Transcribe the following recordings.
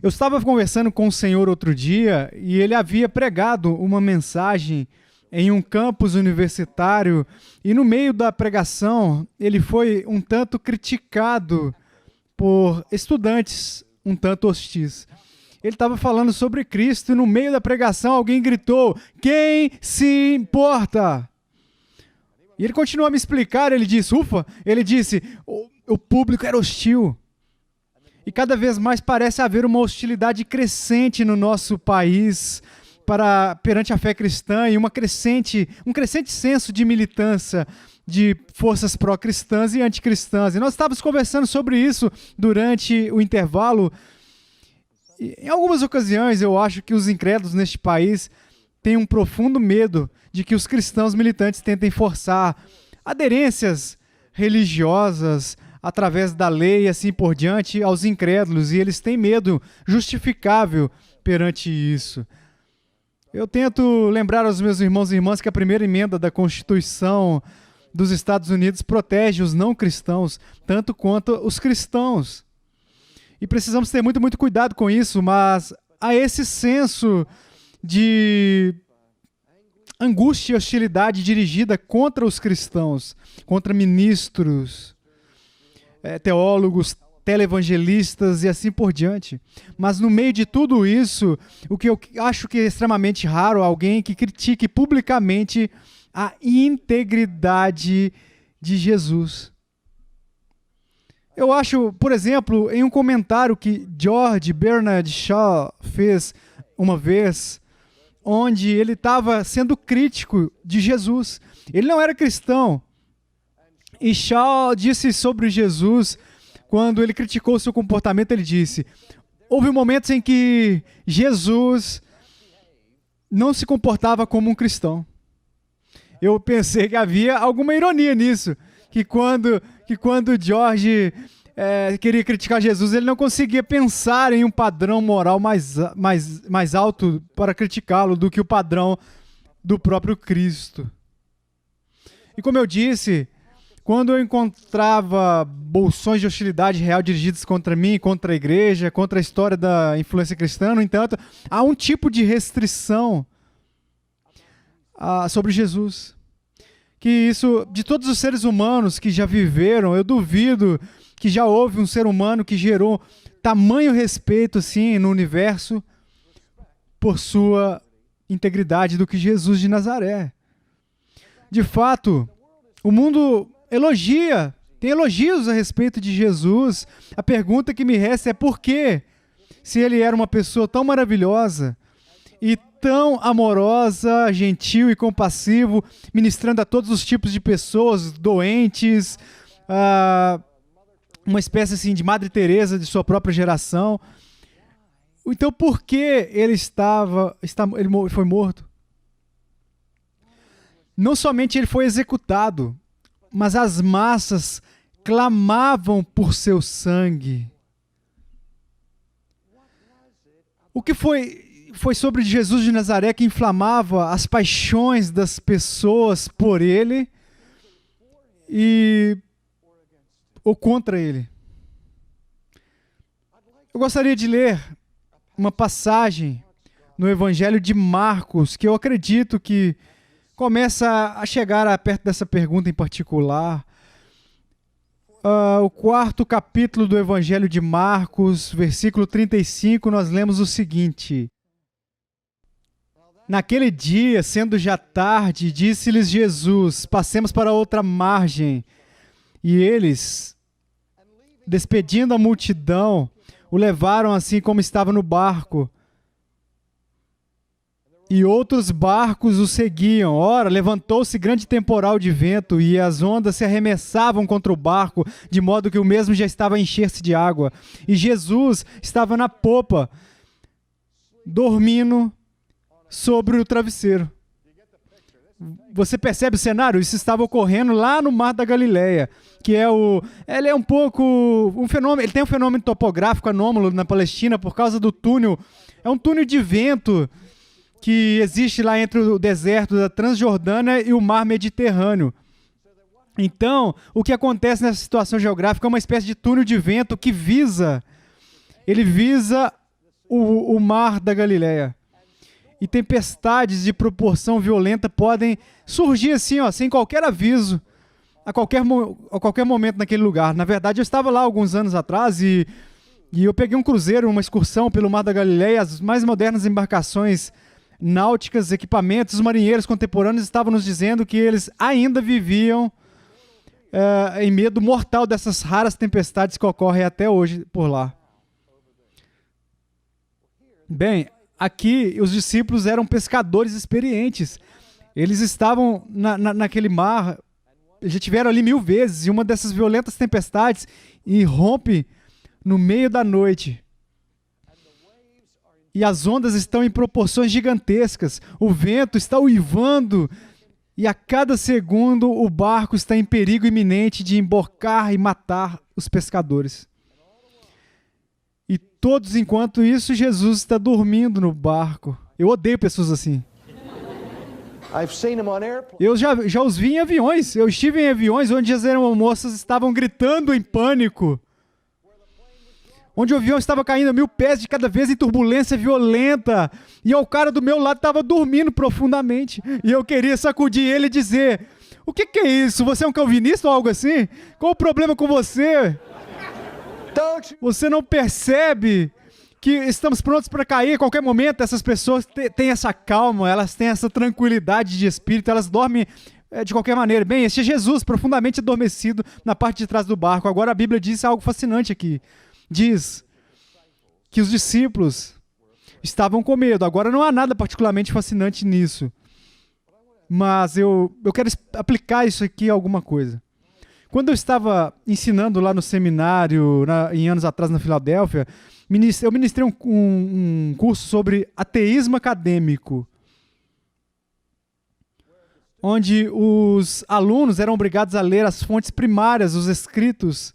Eu estava conversando com o Senhor outro dia e ele havia pregado uma mensagem em um campus universitário e no meio da pregação ele foi um tanto criticado por estudantes um tanto hostis. Ele estava falando sobre Cristo e no meio da pregação alguém gritou: "Quem se importa?" E ele continuou a me explicar, ele disse, o público era hostil. E cada vez mais parece haver uma hostilidade crescente no nosso país perante a fé cristã e um crescente senso de militância de forças pró-cristãs e anticristãs. E nós estávamos conversando sobre isso durante o intervalo. E, em algumas ocasiões, eu acho que os incrédulos neste país têm um profundo medo de que os cristãos militantes tentem forçar aderências religiosas através da lei e assim por diante aos incrédulos, e eles têm medo justificável perante isso. Eu tento lembrar aos meus irmãos e irmãs que a primeira emenda da Constituição dos Estados Unidos protege os não cristãos tanto quanto os cristãos. E precisamos ter muito, muito cuidado com isso, mas há esse senso de angústia e hostilidade dirigida contra os cristãos, contra ministros, teólogos, televangelistas e assim por diante. Mas no meio de tudo isso, o que eu acho que é extremamente raro, alguém que critique publicamente a integridade de Jesus. Eu acho, por exemplo, em um comentário que George Bernard Shaw fez uma vez, onde ele estava sendo crítico de Jesus. Ele não era cristão. E Shaw disse sobre Jesus, quando ele criticou o seu comportamento, ele disse: houve momentos em que Jesus não se comportava como um cristão. Eu pensei que havia alguma ironia nisso, que quando George queria criticar Jesus, ele não conseguia pensar em um padrão moral mais alto para criticá-lo do que o padrão do próprio Cristo. E como eu disse, quando eu encontrava bolsões de hostilidade real dirigidos contra mim, contra a igreja, contra a história da influência cristã, no entanto, há um tipo de restrição sobre Jesus. Que isso, de todos os seres humanos que já viveram, eu duvido que já houve um ser humano que gerou tamanho respeito assim, no universo por sua integridade do que Jesus de Nazaré. De fato, o mundo tem elogios a respeito de Jesus. A pergunta que me resta é por quê? Se ele era uma pessoa tão maravilhosa e tão amorosa, gentil e compassivo, ministrando a todos os tipos de pessoas, doentes, uma espécie assim, de Madre Teresa de sua própria geração. Então, por que ele foi morto? Não somente ele foi executado, mas as massas clamavam por seu sangue. O que foi sobre Jesus de Nazaré que inflamava as paixões das pessoas por ele ou contra ele? Eu gostaria de ler uma passagem no Evangelho de Marcos, que eu acredito que começa a chegar perto dessa pergunta em particular. O 4º capítulo do Evangelho de Marcos, versículo 35, nós lemos o seguinte: naquele dia, sendo já tarde, disse-lhes Jesus: passemos para outra margem. E eles, despedindo a multidão, o levaram assim como estava no barco. E outros barcos o seguiam. Ora, levantou-se grande temporal de vento, e as ondas se arremessavam contra o barco, de modo que o mesmo já estava a encher-se de água. E Jesus estava na popa, dormindo sobre o travesseiro. Você percebe o cenário? Isso estava ocorrendo lá no Mar da Galileia, que ele é um pouco um fenômeno, ele tem um fenômeno topográfico anômalo na Palestina por causa do túnel. É um túnel de vento que existe lá entre o deserto da Transjordânia e o mar Mediterrâneo. Então, o que acontece nessa situação geográfica é uma espécie de túnel de vento que visa o mar da Galileia. E tempestades de proporção violenta podem surgir assim, ó, sem qualquer aviso, a qualquer momento naquele lugar. Na verdade, eu estava lá alguns anos atrás e eu peguei um cruzeiro, uma excursão pelo mar da Galileia. As mais modernas embarcações náuticas, equipamentos, os marinheiros contemporâneos estavam nos dizendo que eles ainda viviam em medo mortal dessas raras tempestades que ocorrem até hoje por lá. Bem, aqui os discípulos eram pescadores experientes. Eles estavam naquele mar, já tiveram ali 1000 vezes, e uma dessas violentas tempestades irrompe no meio da noite. E as ondas estão em proporções gigantescas. O vento está uivando. E a cada segundo o barco está em perigo iminente de emborcar e matar os pescadores. E todos, enquanto isso, Jesus está dormindo no barco. Eu odeio pessoas assim. Eu já os vi em aviões. Eu estive em aviões onde as aeromoças estavam gritando em pânico. Onde o avião estava caindo a 1000 pés de cada vez em turbulência violenta. E o cara do meu lado estava dormindo profundamente. E eu queria sacudir ele e dizer: o que é isso? Você é um calvinista ou algo assim? Qual o problema com você? Você não percebe que estamos prontos para cair a qualquer momento? Essas pessoas têm essa calma, elas têm essa tranquilidade de espírito, elas dormem de qualquer maneira. Bem, este é Jesus profundamente adormecido na parte de trás do barco. Agora a Bíblia diz algo fascinante aqui. Diz que os discípulos estavam com medo. Agora não há nada particularmente fascinante nisso. Mas eu quero aplicar isso aqui a alguma coisa. Quando eu estava ensinando lá no seminário, em anos atrás na Filadélfia, eu ministrei um curso sobre ateísmo acadêmico, onde os alunos eram obrigados a ler as fontes primárias, os escritos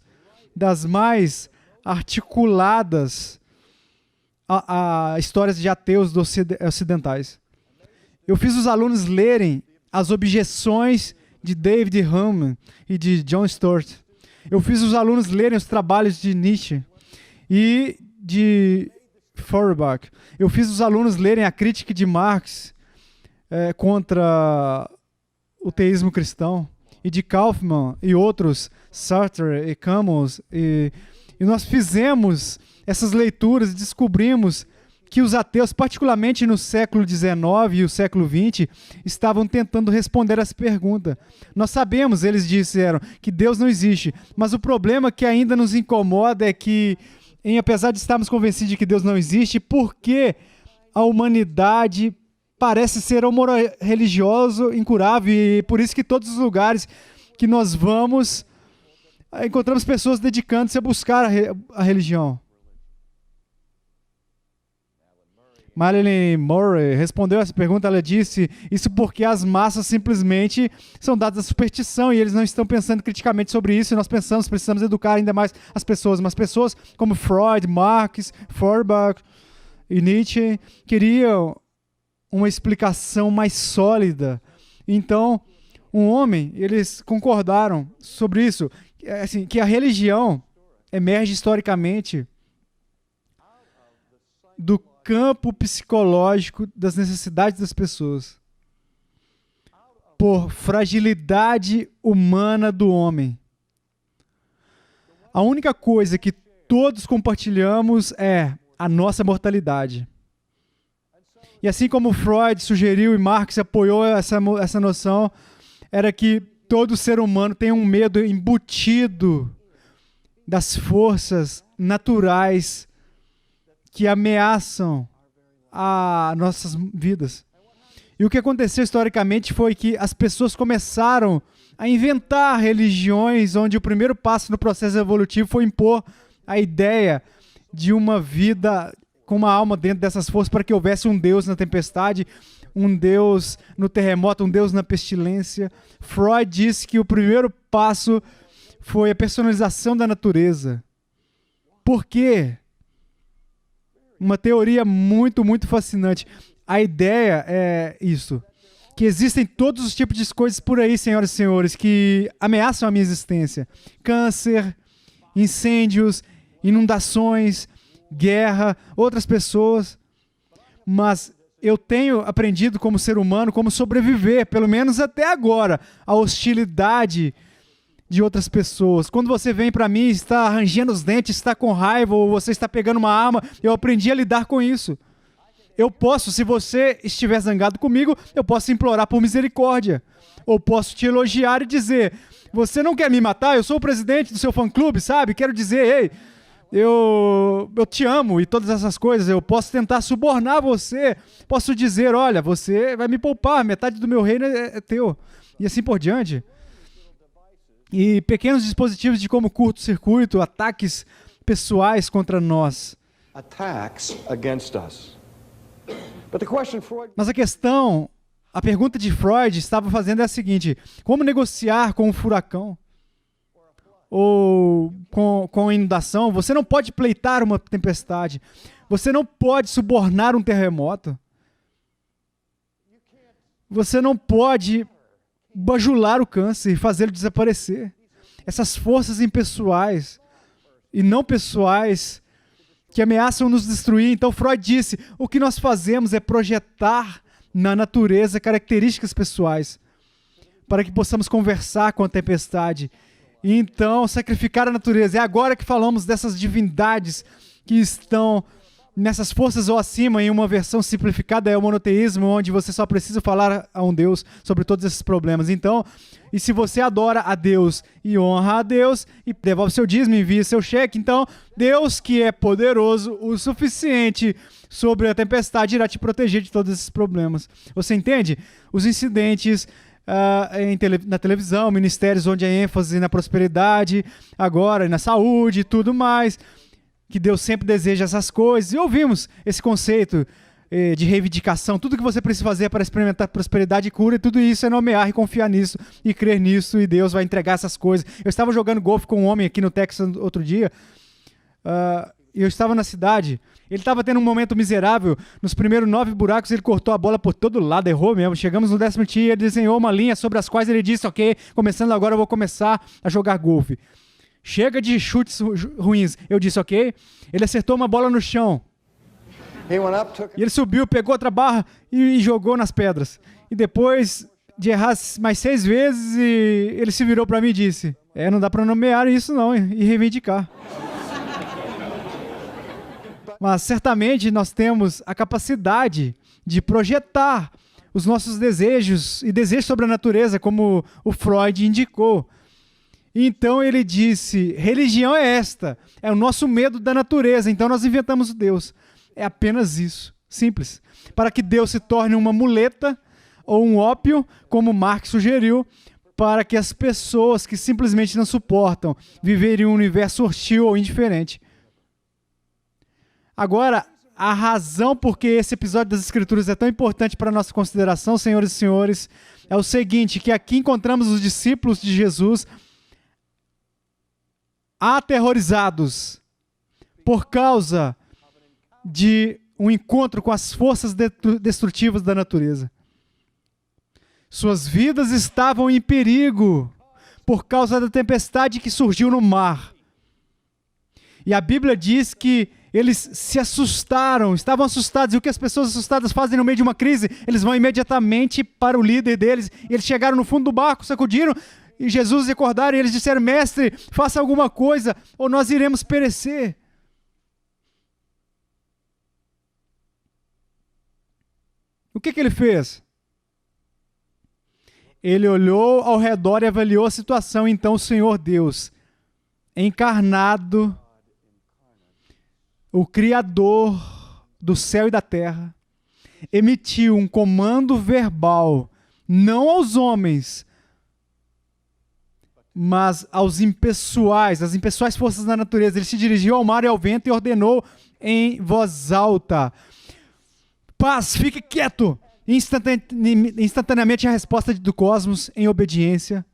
das mais articuladas a histórias de ateus ocidentais. Eu fiz os alunos lerem as objeções de David Hume e de John Stott. Eu fiz os alunos lerem os trabalhos de Nietzsche e de Feuerbach. Eu fiz os alunos lerem a crítica de Marx contra o teísmo cristão, e de Kaufmann e outros, Sartre e Camus, e nós fizemos essas leituras e descobrimos que os ateus, particularmente no século XIX e o século XX, estavam tentando responder essa pergunta. Nós sabemos, eles disseram, que Deus não existe, mas o problema que ainda nos incomoda é que, apesar de estarmos convencidos de que Deus não existe, por que a humanidade parece ser homo-religioso incurável, e por isso que todos os lugares que nós vamos, encontramos pessoas dedicando-se a buscar a religião. Marilyn Murray respondeu essa pergunta. Ela disse isso porque as massas simplesmente são dadas à superstição e eles não estão pensando criticamente sobre isso, e nós precisamos educar ainda mais as pessoas. Mas pessoas como Freud, Marx, Feuerbach e Nietzsche queriam uma explicação mais sólida. Então, eles concordaram sobre isso, assim, que a religião emerge historicamente do campo psicológico das necessidades das pessoas, por fragilidade humana do homem. A única coisa que todos compartilhamos é a nossa mortalidade. E assim como Freud sugeriu e Marx apoiou essa noção, era que todo ser humano tem um medo embutido das forças naturais que ameaçam as nossas vidas. E o que aconteceu historicamente foi que as pessoas começaram a inventar religiões onde o primeiro passo no processo evolutivo foi impor a ideia de uma vida com uma alma dentro dessas forças, para que houvesse um Deus na tempestade, um Deus no terremoto, um Deus na pestilência. Freud disse que o primeiro passo foi a personalização da natureza. Por quê? Uma teoria muito, muito fascinante. A ideia é isso, que existem todos os tipos de coisas por aí, senhoras e senhores, que ameaçam a minha existência. Câncer, incêndios, inundações, guerra, outras pessoas, mas eu tenho aprendido como ser humano como sobreviver, pelo menos até agora, à hostilidade de outras pessoas. Quando você vem para mim, está rangendo os dentes, está com raiva, ou você está pegando uma arma, eu aprendi a lidar com isso. Eu posso, se você estiver zangado comigo, eu posso implorar por misericórdia. Ou posso te elogiar e dizer, você não quer me matar? Eu sou o presidente do seu fã-clube, sabe? Quero dizer, ei, eu te amo e todas essas coisas. Eu posso tentar subornar você. Posso dizer, olha, você vai me poupar, metade do meu reino é teu. E assim por diante. E pequenos dispositivos de como curto-circuito, ataques pessoais contra nós. Attacks against us. Mas a pergunta de Freud estava fazendo é a seguinte: como negociar com um furacão? Ou com a inundação? Você não pode pleitar uma tempestade. Você não pode subornar um terremoto. Você não pode bajular o câncer e fazê-lo desaparecer. Essas forças impessoais e não pessoais que ameaçam nos destruir. Então Freud disse, o que nós fazemos é projetar na natureza características pessoais para que possamos conversar com a tempestade e então sacrificar a natureza. É agora que falamos dessas divindades que estão nessas forças ou acima, em uma versão simplificada é o monoteísmo, onde você só precisa falar a um Deus sobre todos esses problemas. Então, e se você adora a Deus e honra a Deus e devolve seu dízimo, envia seu cheque, então Deus, que é poderoso o suficiente sobre a tempestade, irá te proteger de todos esses problemas. Você entende? Os incidentes na televisão, ministérios onde há ênfase na prosperidade, agora na saúde e tudo mais, que Deus sempre deseja essas coisas. E ouvimos esse conceito de reivindicação. Tudo que você precisa fazer para experimentar prosperidade e cura, e tudo isso é nomear e confiar nisso, e crer nisso, e Deus vai entregar essas coisas. Eu estava jogando golfe com um homem aqui no Texas outro dia, e eu estava na cidade. Ele estava tendo um momento miserável. Nos primeiros 9 buracos, ele cortou a bola por todo lado, errou mesmo. Chegamos no 10º tee, ele desenhou uma linha sobre as quais ele disse, ok, começando agora eu vou começar a jogar golfe. Chega de chutes ruins. Eu disse, ok. Ele acertou uma bola no chão. E ele subiu, pegou outra barra e jogou nas pedras. E depois de errar mais 6 vezes, ele se virou para mim e disse, não dá para nomear isso não, e reivindicar. Mas certamente nós temos a capacidade de projetar os nossos desejos e desejos sobre a natureza, como o Freud indicou. Então ele disse, religião é esta, é o nosso medo da natureza, então nós inventamos o Deus. É apenas isso, simples. Para que Deus se torne uma muleta ou um ópio, como Marx sugeriu, para que as pessoas que simplesmente não suportam viver em um universo hostil ou indiferente. Agora, a razão por que esse episódio das Escrituras é tão importante para a nossa consideração, senhores e senhores, é o seguinte, que aqui encontramos os discípulos de Jesus aterrorizados por causa de um encontro com as forças destrutivas da natureza. Suas vidas estavam em perigo por causa da tempestade que surgiu no mar. E a Bíblia diz que eles se assustaram, estavam assustados. E o que as pessoas assustadas fazem no meio de uma crise? Eles vão imediatamente para o líder deles. Eles chegaram no fundo do barco, sacudiram, e Jesus acordaram e eles disseram, mestre, faça alguma coisa ou nós iremos perecer. O que ele fez? Ele olhou ao redor e avaliou a situação. Então o Senhor Deus, encarnado, o Criador do céu e da terra, emitiu um comando verbal, não aos homens, mas aos impessoais, as impessoais forças da natureza. Ele se dirigiu ao mar e ao vento e ordenou em voz alta, paz, fique quieto. Instantaneamente a resposta do cosmos, em obediência,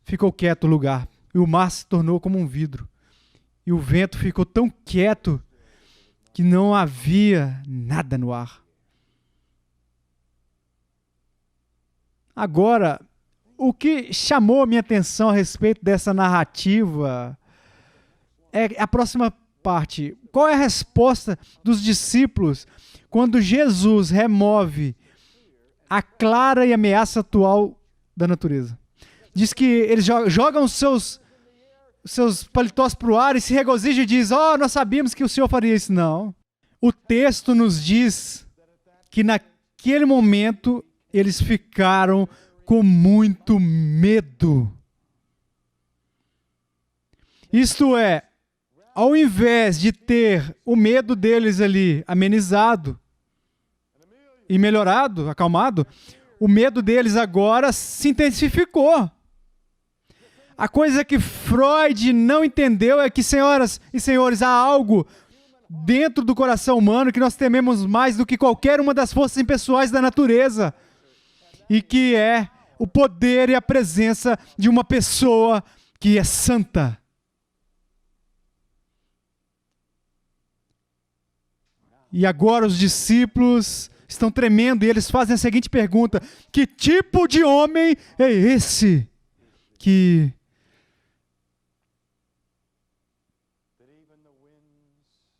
ficou quieto o lugar, e o mar se tornou como um vidro, e o vento ficou tão quieto que não havia nada no ar. Agora, o que chamou a minha atenção a respeito dessa narrativa é a próxima parte. Qual é a resposta dos discípulos quando Jesus remove a clara e ameaça atual da natureza? Diz que eles jogam seus paletós para o ar e se regozijam e diz: nós sabíamos que o Senhor faria isso. Não. O texto nos diz que naquele momento eles ficaram com muito medo. Isto é, ao invés de ter o medo deles ali amenizado e melhorado, acalmado, o medo deles agora se intensificou. A coisa que Freud não entendeu é que, senhoras e senhores, há algo dentro do coração humano que nós tememos mais do que qualquer uma das forças impessoais da natureza, e que é o poder e a presença de uma pessoa que é santa. E agora os discípulos estão tremendo e eles fazem a seguinte pergunta: que tipo de homem é esse que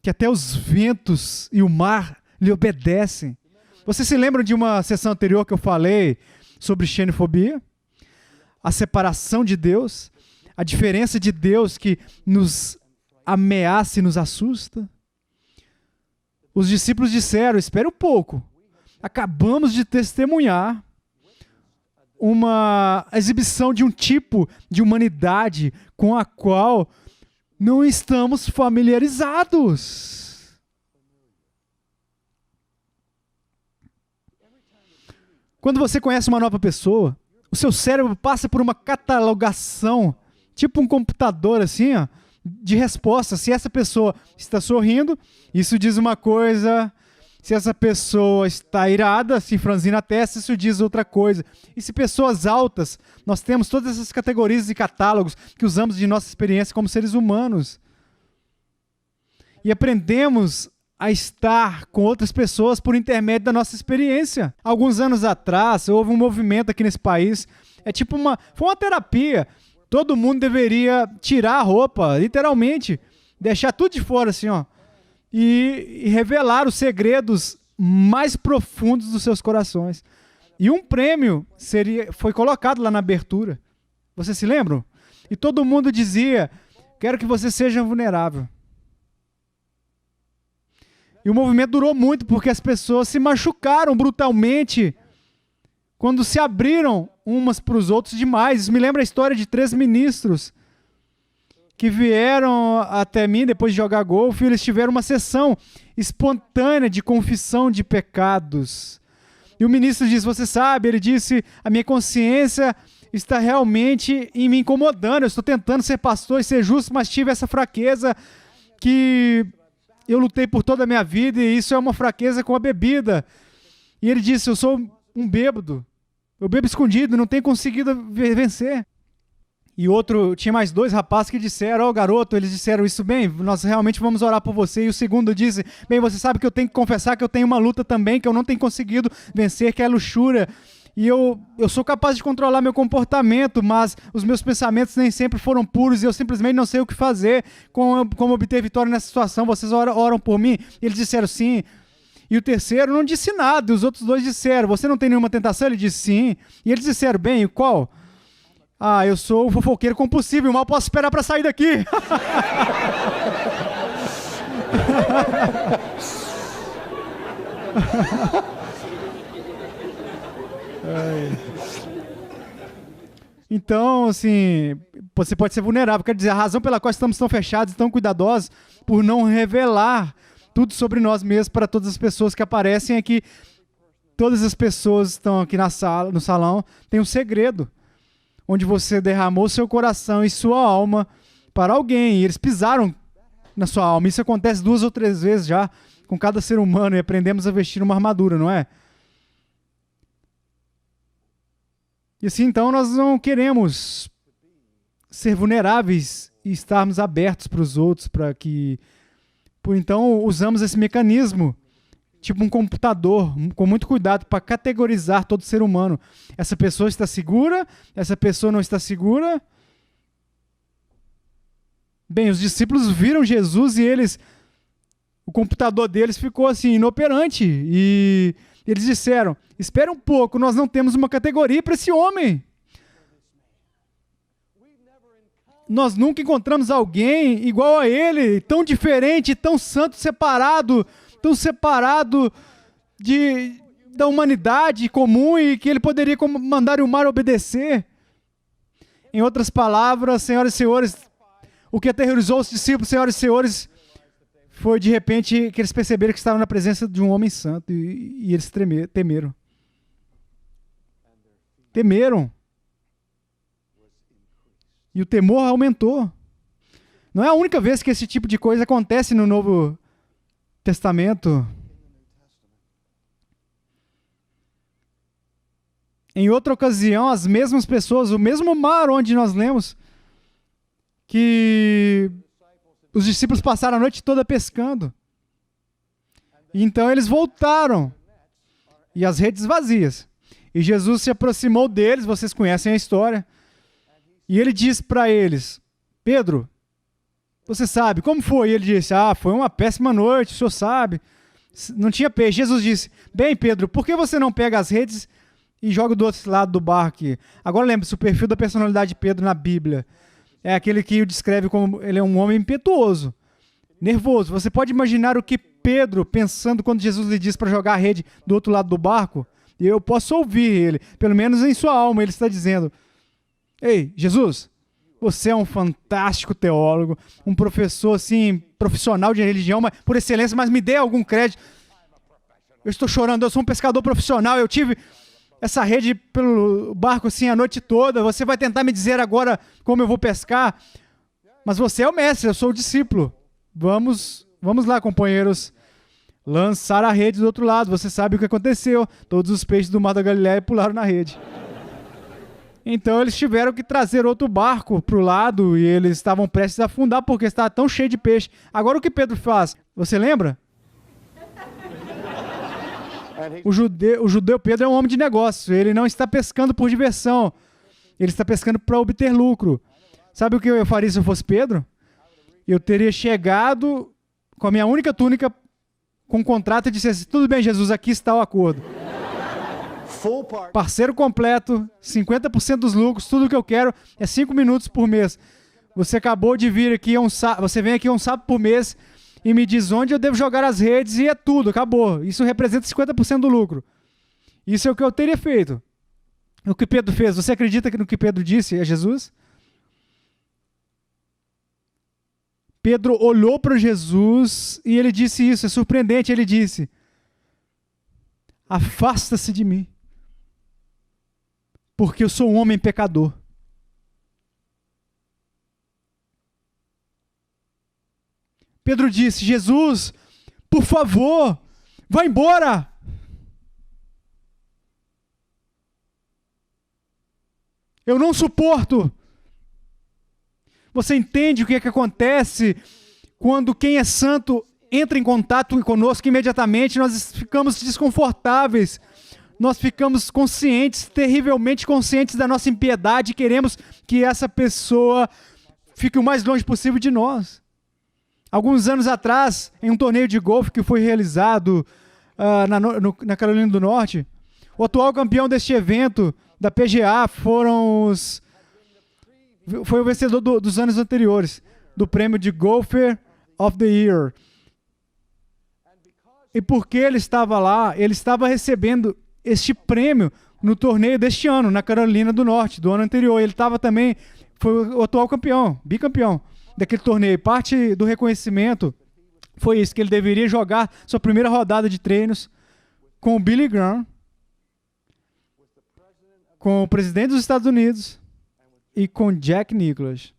até os ventos e o mar lhe obedecem? Vocês se lembram de uma sessão anterior que eu falei sobre xenofobia? A separação de Deus, a diferença de Deus que nos ameaça e nos assusta? Os discípulos disseram: espere um pouco, acabamos de testemunhar uma exibição de um tipo de humanidade com a qual não estamos familiarizados. Quando você conhece uma nova pessoa, o seu cérebro passa por uma catalogação, tipo um computador assim, de respostas. Se essa pessoa está sorrindo, isso diz uma coisa. Se essa pessoa está irada, se franzindo a testa, isso diz outra coisa. E se pessoas altas, nós temos todas essas categorias e catálogos que usamos de nossa experiência como seres humanos. E aprendemos a estar com outras pessoas por intermédio da nossa experiência. Alguns anos atrás, houve um movimento aqui nesse país, foi uma terapia. Todo mundo deveria tirar a roupa, literalmente, deixar tudo de fora assim, e revelar os segredos mais profundos dos seus corações. E um prêmio foi colocado lá na abertura. Vocês se lembram? E todo mundo dizia: quero que você seja vulnerável. E o movimento durou muito porque as pessoas se machucaram brutalmente quando se abriram umas para os outros demais. Isso me lembra a história de 3 ministros que vieram até mim depois de jogar golfe, e eles tiveram uma sessão espontânea de confissão de pecados. E o ministro disse: você sabe, ele disse, a minha consciência está realmente me incomodando, eu estou tentando ser pastor e ser justo, mas tive essa fraqueza que eu lutei por toda a minha vida, e isso é uma fraqueza com a bebida. E ele disse: eu sou um bêbado, eu bebo escondido, não tenho conseguido vencer. E tinha mais 2 rapazes que disseram: garoto, eles disseram isso, bem, nós realmente vamos orar por você. E o segundo disse: bem, você sabe que eu tenho que confessar que eu tenho uma luta também, que eu não tenho conseguido vencer, que é a luxúria. E eu sou capaz de controlar meu comportamento, mas os meus pensamentos nem sempre foram puros e eu simplesmente não sei o que fazer, como obter vitória nessa situação. Vocês oram por mim? E eles disseram sim. E o terceiro não disse nada, e os outros 2 disseram: você não tem nenhuma tentação? Ele disse sim. E eles disseram: bem, qual? Eu sou o fofoqueiro compulsivo, mal posso esperar para sair daqui. Então, assim, você pode ser vulnerável. Quer dizer, a razão pela qual estamos tão fechados e tão cuidadosos por não revelar tudo sobre nós mesmos para todas as pessoas que aparecem é que todas as pessoas que estão aqui no salão têm um segredo, onde você derramou seu coração e sua alma para alguém, e eles pisaram na sua alma. Isso acontece 2 ou 3 vezes já com cada ser humano, e aprendemos a vestir uma armadura, não é? E assim, então, nós não queremos ser vulneráveis e estarmos abertos para os outros, então usamos esse mecanismo, tipo um computador, com muito cuidado para categorizar todo ser humano. Essa pessoa está segura, essa pessoa não está segura. Bem, os discípulos viram Jesus e o computador deles ficou assim, inoperante. E eles disseram, espera um pouco, nós não temos uma categoria para esse homem. Nós nunca encontramos alguém igual a ele, tão diferente, tão santo, tão separado da humanidade comum e que ele poderia mandar o mar obedecer. Em outras palavras, senhoras e senhores, o que aterrorizou os discípulos, senhoras e senhores, foi de repente que eles perceberam que estavam na presença de um homem santo e eles temeram. Temeram. E o temor aumentou. Não é a única vez que esse tipo de coisa acontece no Novo Testamento. Em outra ocasião, as mesmas pessoas, o mesmo mar onde nós lemos, que os discípulos passaram a noite toda pescando. E então eles voltaram, e as redes vazias. E Jesus se aproximou deles, vocês conhecem a história, e ele disse para eles, Pedro, você sabe, como foi? E ele disse, foi uma péssima noite, o senhor sabe, não tinha peixe. Jesus disse, bem Pedro, por que você não pega as redes e joga do outro lado do barco aqui? Agora lembre-se, o perfil da personalidade de Pedro na Bíblia é aquele que o descreve como ele é um homem impetuoso, nervoso. Você pode imaginar o que Pedro pensando quando Jesus lhe diz para jogar a rede do outro lado do barco? E eu posso ouvir ele, pelo menos em sua alma, ele está dizendo, ei, Jesus, você é um fantástico teólogo, um professor assim, profissional de religião, mas, por excelência, mas me dê algum crédito. Eu estou chorando, eu sou um pescador profissional, eu tive essa rede pelo barco assim a noite toda, você vai tentar me dizer agora como eu vou pescar? Mas você é o mestre, eu sou o discípulo. Vamos lá, companheiros, lançar a rede do outro lado. Você sabe o que aconteceu, todos os peixes do mar da Galileia pularam na rede. Então eles tiveram que trazer outro barco para o lado e eles estavam prestes a afundar porque estava tão cheio de peixe. Agora o que Pedro faz? Você lembra? O judeu Pedro é um homem de negócio. Ele não está pescando por diversão. Ele está pescando para obter lucro. Sabe o que eu faria se eu fosse Pedro? Eu teria chegado com a minha única túnica com um contrato e dissesse, tudo bem, Jesus, aqui está o acordo. Parceiro completo, 50% dos lucros, tudo que eu quero é 5 minutos por mês. Você acabou de vir aqui, você vem aqui um sábado por mês e me diz onde eu devo jogar as redes e é tudo, acabou. Isso representa 50% do lucro. Isso é o que eu teria feito. O que Pedro fez, você acredita que no que Pedro disse a Jesus? Pedro olhou para Jesus e ele disse isso, é surpreendente, ele disse, afasta-se de mim, porque eu sou um homem pecador. Pedro disse, Jesus, por favor, vá embora. Eu não suporto. Você entende o que é que acontece quando quem é santo entra em contato conosco imediatamente? Nós ficamos desconfortáveis. Nós ficamos conscientes, terrivelmente conscientes da nossa impiedade e queremos que essa pessoa fique o mais longe possível de nós. Alguns anos atrás, em um torneio de golfe que foi realizado na Carolina do Norte, o atual campeão deste evento, da PGA, foi o vencedor dos anos anteriores, do prêmio de Golfer of the Year. E porque ele estava lá, ele estava recebendo este prêmio no torneio deste ano, na Carolina do Norte, do ano anterior. Ele estava também, foi o atual campeão, bicampeão daquele torneio. Parte do reconhecimento foi isso, que ele deveria jogar sua primeira rodada de treinos com o Billy Graham, com o presidente dos Estados Unidos e com Jack Nicklaus.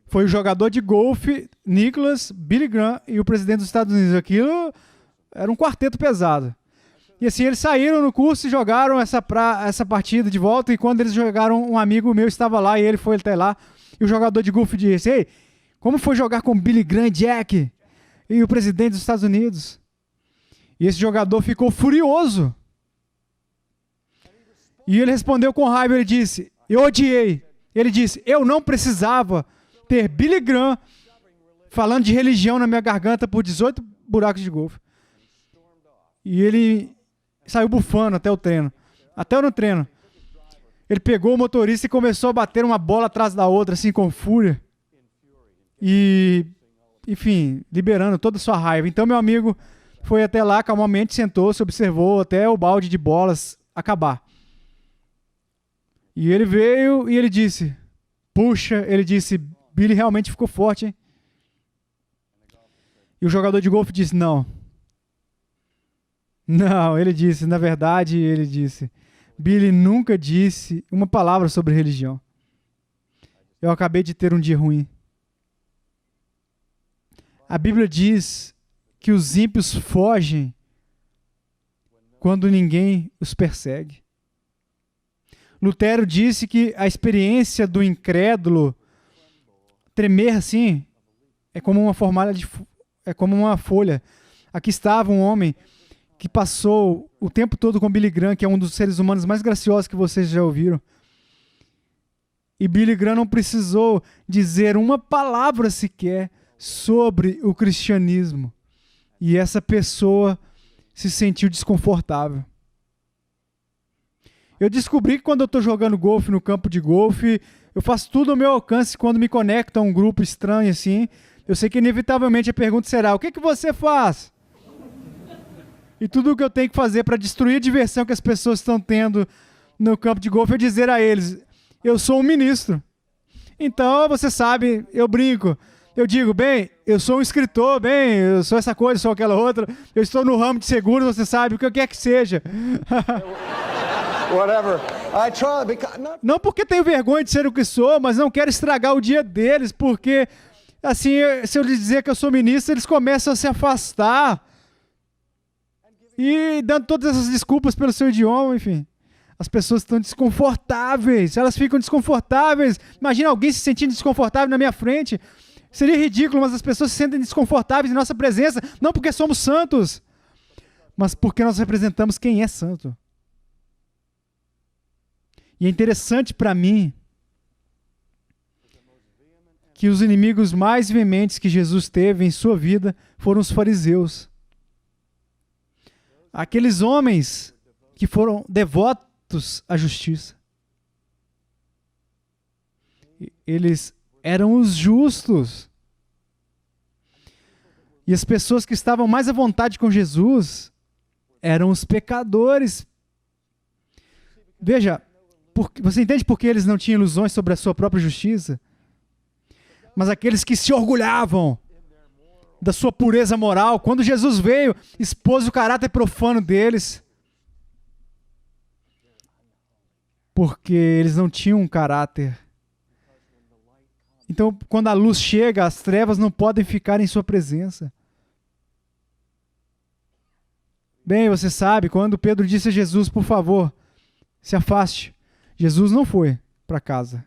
Foi o jogador de golfe, Nicklaus, Billy Graham e o presidente dos Estados Unidos. Aquilo era um quarteto pesado. E assim, eles saíram no curso e jogaram essa partida de volta, e quando eles jogaram, um amigo meu estava lá e ele foi até lá, e o jogador de golfe disse, ei, como foi jogar com Billy Graham e Jack e o presidente dos Estados Unidos? E esse jogador ficou furioso. E ele respondeu com raiva, ele disse, eu odiei. Ele disse, eu não precisava ter Billy Graham falando de religião na minha garganta por 18 buracos de golfe. E ele saiu bufando até o treino. Até no treino. Ele pegou o motorista e começou a bater uma bola atrás da outra, assim, com fúria. E, enfim, liberando toda a sua raiva. Então, meu amigo foi até lá, calmamente sentou-se, observou até o balde de bolas acabar. E ele veio e ele disse, puxa, ele disse, Billy realmente ficou forte, hein? E o jogador de golfe disse, não. Não, ele disse, na verdade, ele disse, Billy nunca disse uma palavra sobre religião. Eu acabei de ter um dia ruim. A Bíblia diz que os ímpios fogem quando ninguém os persegue. Lutero disse que a experiência do incrédulo tremer assim é como uma é como uma folha. Aqui estava um homem que passou o tempo todo com Billy Graham, que é um dos seres humanos mais graciosos que vocês já ouviram. E Billy Graham não precisou dizer uma palavra sequer sobre o cristianismo. E essa pessoa se sentiu desconfortável. Eu descobri que quando eu estou jogando golfe no campo de golfe, eu faço tudo ao meu alcance quando me conecto a um grupo estranho assim. Eu sei que inevitavelmente a pergunta será, o que você faz? E tudo o que eu tenho que fazer para destruir a diversão que as pessoas estão tendo no campo de golfe é dizer a eles, eu sou um ministro. Então, você sabe, eu brinco. Eu digo, bem, eu sou um escritor, bem, eu sou essa coisa, sou aquela outra. Eu estou no ramo de seguros, você sabe, o que quer que seja. Whatever. I try because Não porque tenho vergonha de ser o que sou, mas não quero estragar o dia deles, porque, assim, se eu lhes dizer que eu sou ministro, eles começam a se afastar. E dando todas essas desculpas pelo seu idioma, enfim. As pessoas estão desconfortáveis, elas ficam desconfortáveis. Imagina alguém se sentindo desconfortável na minha frente. Seria ridículo, mas as pessoas se sentem desconfortáveis em nossa presença, não porque somos santos, mas porque nós representamos quem é santo. E é interessante para mim que os inimigos mais veementes que Jesus teve em sua vida foram os fariseus. Aqueles homens que foram devotos à justiça. Eles eram os justos. E as pessoas que estavam mais à vontade com Jesus eram os pecadores. Veja, você entende por que eles não tinham ilusões sobre a sua própria justiça? Mas aqueles que se orgulhavam da sua pureza moral, quando Jesus veio, expôs o caráter profano deles. Porque eles não tinham um caráter. Então, quando a luz chega, as trevas não podem ficar em sua presença. Bem, você sabe, quando Pedro disse a Jesus, por favor, se afaste. Jesus não foi para casa.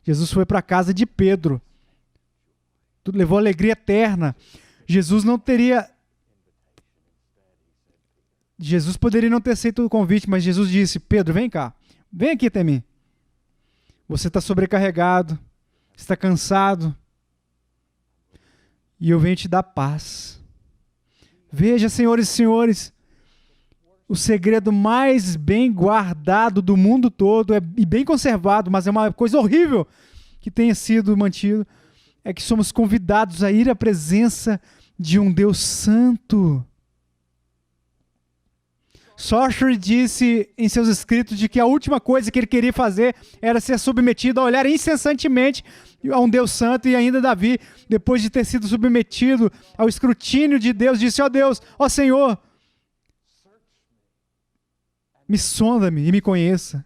Jesus foi para a casa de Pedro. Tudo levou alegria eterna. Jesus poderia não ter aceito o convite, mas Jesus disse, Pedro, vem cá. Vem aqui até mim. Você está sobrecarregado. Está cansado. E eu venho te dar paz. Veja, senhores e senhores, o segredo mais bem guardado do mundo todo e bem conservado, mas é uma coisa horrível que tenha sido mantido, é que somos convidados a ir à presença de um Deus santo. Sorcery disse em seus escritos de que a última coisa que ele queria fazer era ser submetido a olhar incessantemente a um Deus santo, e ainda Davi, depois de ter sido submetido ao escrutínio de Deus, disse, ó Deus, ó Senhor, me sonda-me e me conheça.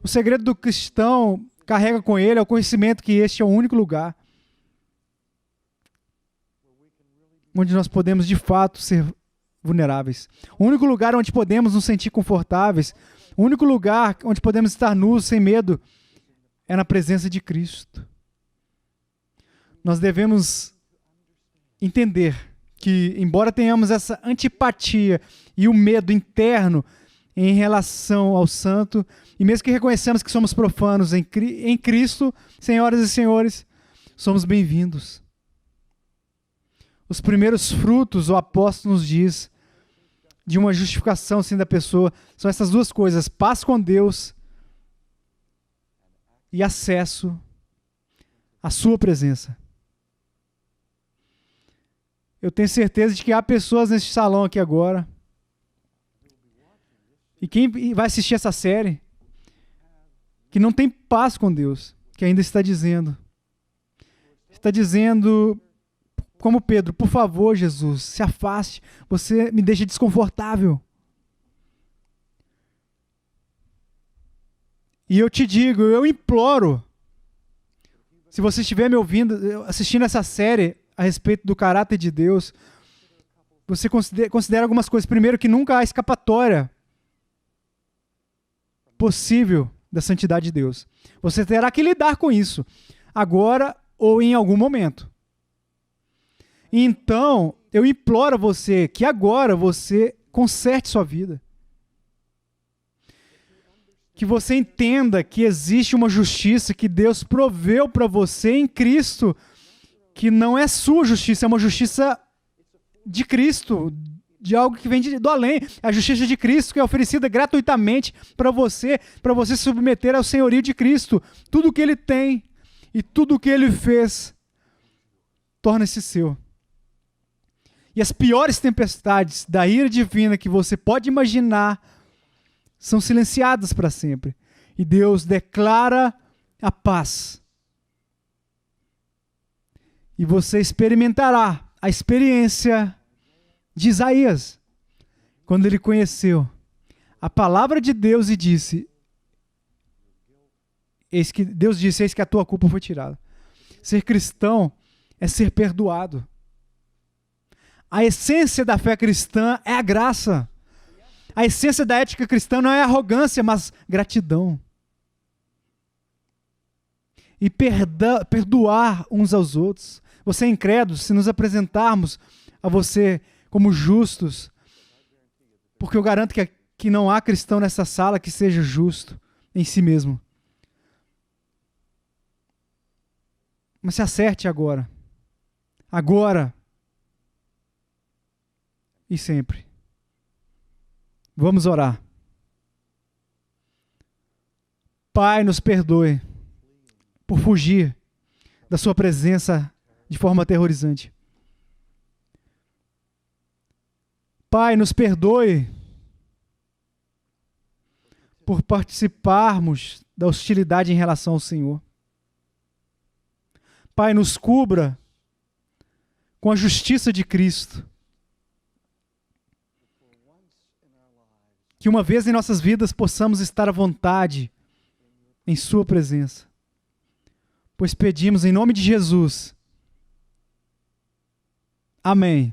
O segredo do cristão carrega com ele é o conhecimento que este é o único lugar onde nós podemos de fato ser vulneráveis. O único lugar onde podemos nos sentir confortáveis, o único lugar onde podemos estar nus, sem medo, é na presença de Cristo. Nós devemos entender que, embora tenhamos essa antipatia e o medo interno em relação ao santo, e mesmo que reconheçamos que somos profanos em Cristo, senhoras e senhores, somos bem-vindos. Os primeiros frutos, o apóstolo nos diz, de uma justificação assim da pessoa, são essas duas coisas: paz com Deus e acesso à sua presença. Eu tenho certeza de que há pessoas nesse salão aqui agora, e quem vai assistir essa série, que não tem paz com Deus, que ainda está dizendo, como Pedro: por favor, Jesus, se afaste, você me deixa desconfortável. E eu te digo, eu imploro, se você estiver me ouvindo, assistindo essa série a respeito do caráter de Deus, você considera algumas coisas. Primeiro, que nunca há escapatória possível da santidade de Deus. Você terá que lidar com isso, agora ou em algum momento. Então, eu imploro a você que agora você conserte sua vida. Que você entenda que existe uma justiça que Deus proveu para você em Cristo, que não é sua justiça, é uma justiça de Cristo, de algo que vem do além. A justiça de Cristo que é oferecida gratuitamente para você se submeter ao senhorio de Cristo. Tudo que Ele tem e tudo que Ele fez torna-se seu. E as piores tempestades da ira divina que você pode imaginar são silenciadas para sempre. E Deus declara a paz. E você experimentará a experiência de Isaías, quando ele conheceu a palavra de Deus e disse: Deus disse, eis que a tua culpa foi tirada. Ser cristão é ser perdoado. A essência da fé cristã é a graça. A essência da ética cristã não é arrogância, mas gratidão. E perdoar uns aos outros. Você é incrédulo se nos apresentarmos a você como justos, porque eu garanto que não há cristão nessa sala que seja justo em si mesmo. Mas se acerte agora. Agora. E sempre. Vamos orar. Pai, nos perdoe por fugir da sua presença de forma aterrorizante. Pai, nos perdoe por participarmos da hostilidade em relação ao Senhor. Pai, nos cubra com a justiça de Cristo. Que uma vez em nossas vidas possamos estar à vontade em sua presença. Pois pedimos em nome de Jesus. Amém.